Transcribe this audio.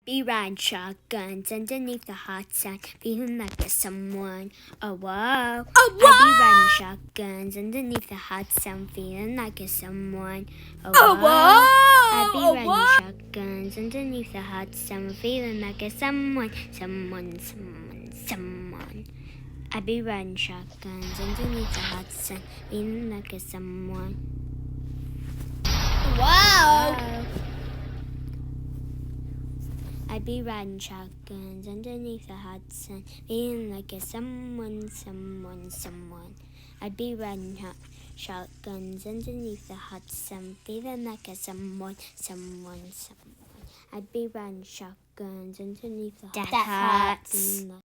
be riding shotguns underneath the hot sun, feeling like a someone. Oh whoa. Oh whoa. I be riding shotguns underneath the hot sun, feeling like a someone. Oh Oh whoa. I be Oh riding whoa. shotguns underneath the hot sun, feeling like a someone, someone, someone, someone. I be riding shotguns underneath the hot sun, feeling like a someone. Wow. I be riding shotguns underneath the hot sun, feeling like a someone, someone, someone. I be riding shotguns underneath the hot sun, feeling like a someone, someone, someone. I be riding shotguns underneath the hot sun, feeling like